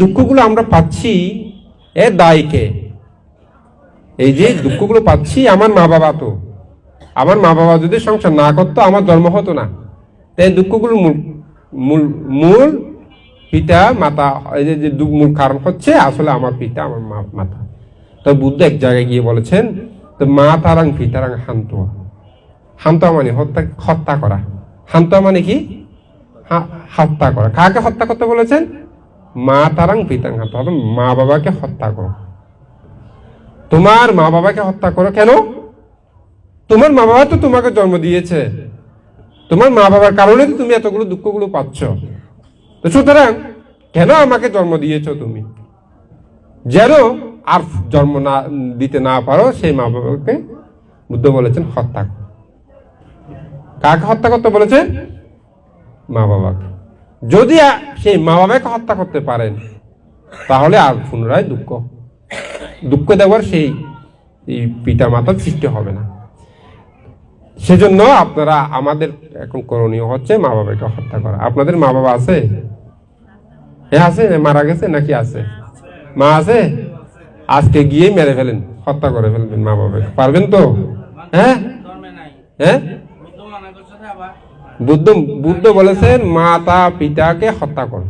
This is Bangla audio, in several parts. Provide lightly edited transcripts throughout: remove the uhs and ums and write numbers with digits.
দুঃখগুলো আমরা পাচ্ছি এর দায়ী কে? এই যে দুঃখগুলো পাচ্ছি আমার মা বাবা, তো আমার মা বাবা যদি সংসার না করতো আমার জন্ম হতো না। তাই দুঃখগুলোর মূল মূল পিতা মাতা, এই যে মূল কারণ হচ্ছে আসলে আমার পিতা আমার মাতা। তো বুদ্ধ এক জায়গায় গিয়ে বলেছেন, তো মা তারাং পিতারাং হান্তোয়া। হান্তোয়া মানে হত্যা করা। হান্তোয়া মানে কি? হত্যা করা। কাকে হত্যা করতে বলেছেন? মা তারাং পিতারাং হান্তোয়া, মা বাবাকে হত্যা করো। তোমার মা বাবাকে হত্যা করো কেন? তোমার মা বাবা তো তোমাকে জন্ম দিয়েছে, তোমার মা বাবার কারণে তো তুমি এতগুলো দুঃখগুলো পাচ্ছ। তো সুতরাং কেন আমাকে জন্ম দিয়েছ তুমি? যেন আর জন্ম না দিতে না পারো সেই মা বাবাকে বুদ্ধ বলেছেন হত্যা করো। কাকে হত্যা করতে বলেছেন? মা বাবাকে। যদি সেই মা বাবাকে হত্যা করতে পারেন তাহলে আর পুনরায় দুঃখ দেওয়ার সেই পিতা মাতার সৃষ্টি হবে না। সেজন্য আপনারা, আমাদের এখন করণীয় হচ্ছে মা বাবাকে হত্যা করা। আপনাদের মা বাবা আছে? আছে, মারা গেছে নাকি আছে? মা আছে? আজকে গিয়ে মেরে ফেলেন, হত্যা করে ফেলবেন মা বাবাকে, পারবেন তো? হ্যাঁ হ্যাঁ, বুদ্ধ বলেছেন মাতা পিতাকে হত্যা করো।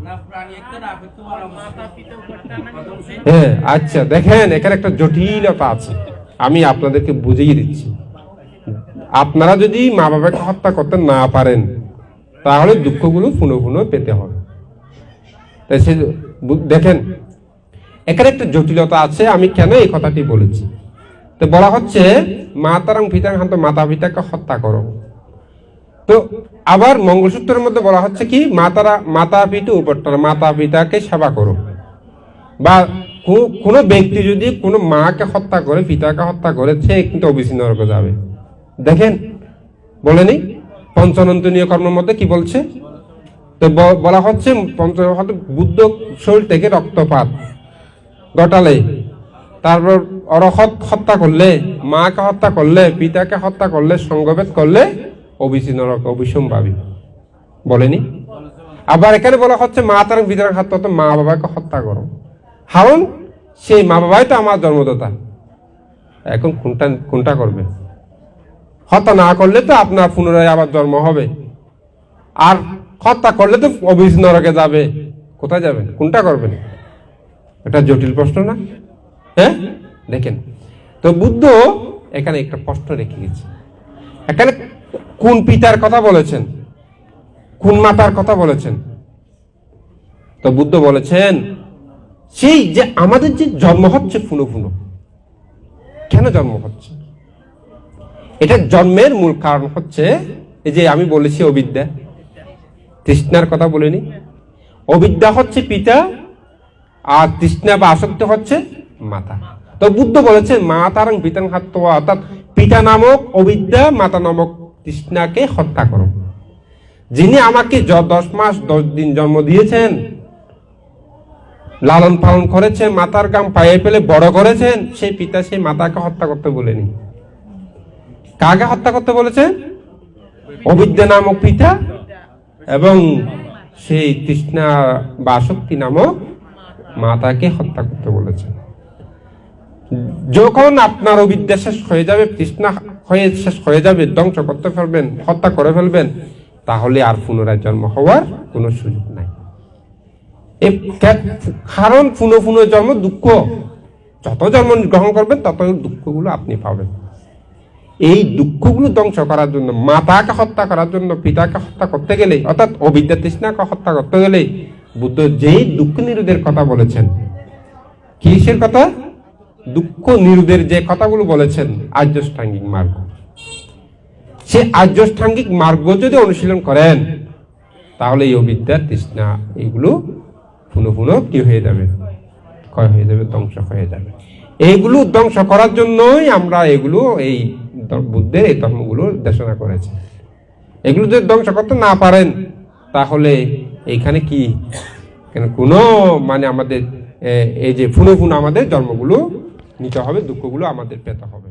হ্যাঁ, আচ্ছা, দেখেন এখানে একটা জটিলতা আছে, আমি আপনাদেরকে বুঝিয়ে দিচ্ছি। আপনারা যদি মা বাবাকে হত্যা করতে না পারেন তাহলে দুঃখগুলো পুনঃ পুনঃ পেতে হবে। তাই সে দেখেন এখানে একটা জটিলতা আছে। আমি কেন এই কথাটি বলেছি? তো বলা হচ্ছে মাতারাং পিতারাং হান্ত, মাতা পিতাকে হত্যা করো। তো আবার মঙ্গলসূত্রের মধ্যে বলা হচ্ছে কি মাতা পিতা উপরটা, মাতা পিতাকে সেবা করো। বা কোনো ব্যক্তি যদি কোনো মাকে হত্যা করে, পিতাকে হত্যা করে, সে কিন্তু অবিচ্ছিন্ন নরকে যাবে। দেখেন বলেনি পঞ্চনন্তনীয় কর্মের মধ্যে কি বলছে? তো বলা হচ্ছে বুদ্ধ শরীর থেকে রক্তপাত ঘটালে, তারপর অরহত হত্যা করলে, মাকে হত্যা করলে, পিতাকে হত্যা করলে, সঙ্গভেদ করলে অবিচ্ছিন্ন নরক, অবিসম্ভাবী বলেনি? আবার এখানে বলা হচ্ছে মা তার পিতার হত্যা, তো মা বাবাকে হত্যা করো। কারণ সেই মা বাবাই তো আমার জন্মদাতা। এখন কোনটা করবে? হত্যা না করলে তো আপনার পুনরায় আবার জন্ম হবে, আর হত্যা করলে তো অবিচ্ছিন্ন নরকে যাবে। কোথায় যাবেন? কোনটা করবেন? এটা জটিল প্রশ্ন না? হ্যাঁ, দেখেন তো বুদ্ধ এখানে একটা প্রশ্ন রেখে গেছে। এখানে কোন পিতার কথা বলেছেন, কোন মাতার কথা বলেছেন? তো বুদ্ধ বলেছেন সেই যে আমাদের যে জন্ম হচ্ছে পুনঃ পুনঃ, কেন জন্ম হচ্ছে? এটা জন্মের মূল কারণ হচ্ছে এই যে আমি বলেছি অবিদ্যা, তৃষ্ণার কথা বলিনি? অবিদ্যা হচ্ছে পিতা, আর তৃষ্ণা বা আসক্তি হচ্ছে মাতা। তো বুদ্ধ বলেছেন মাতারাং পিতাং হাত্তয়া, অর্থাৎ পিতা নামক অবিদ্যা, মাতা নামক তৃষ্ণাকে হত্যা করো। যিনি আমাকে 10 মাস 10 দিন জন্ম দিয়েছেন, লালন পালন করেছেন, মাতার গাম পায়ে ফেলে বড় করেছেন, সেই পিতা সেই মাতাকে হত্যা করতে বলেনি। কাকে হত্যা করতে বলেছেন? অবিদ্যা নামক পিতা এবং সেই তৃষ্ণা বা আসক্তি নামক মাতাকে হত্যা করতে বলেছেন। যখন আপনার অবিদ্যা শেষ হয়ে যাবে, তৃষ্ণা শেষ হয়ে যাবে, ধ্বংস করতে ফেলবেন, হত্যা করে ফেলবেন, তাহলে আর পুনরায় জন্ম হওয়ার কোনো সুযোগ নাই। কারণ পুনঃ পুনঃ জন্ম দুঃখ, যত জন্ম গ্রহণ করবেন তত দুঃখগুলো আপনি পাবেন। এই দুঃখগুলো ধ্বংস করার জন্য, মাতাকে হত্যা করার জন্য, পিতাকে হত্যা করতে গেলে, অর্থাৎ অবিদ্যা তৃষ্ণাকে হত্যা করতে গেলে বুদ্ধ যেই দুঃখ নিরোধের কথা বলেছেন, কিসের কথা? দুঃখ নিরোধের যে কথাগুলো বলেছেন, আর্যষ্টাঙ্গিক মার্গ, সে আর্যষ্টাঙ্গিক মার্গ যদি অনুশীলন করেন তাহলে এই অবিদ্যা তৃষ্ণা এইগুলো পুনঃ পুনঃ কি হয়ে যাবে? ক্ষয় হয়ে যাবে, ধ্বংস হয়ে যাবে। এইগুলো ধ্বংস করার জন্যই আমরা এগুলো, এই বুদ্ধের এই ধর্মগুলো দেশনা করেছে। এগুলো যদি ধ্বংস করতে না পারেন তাহলে এইখানে কি কোনো মানে আমাদের এই যে পুনঃ পুনঃ আমাদের জন্মগুলো নিতে হবে, দুঃখগুলো আমাদের পেতে হবে।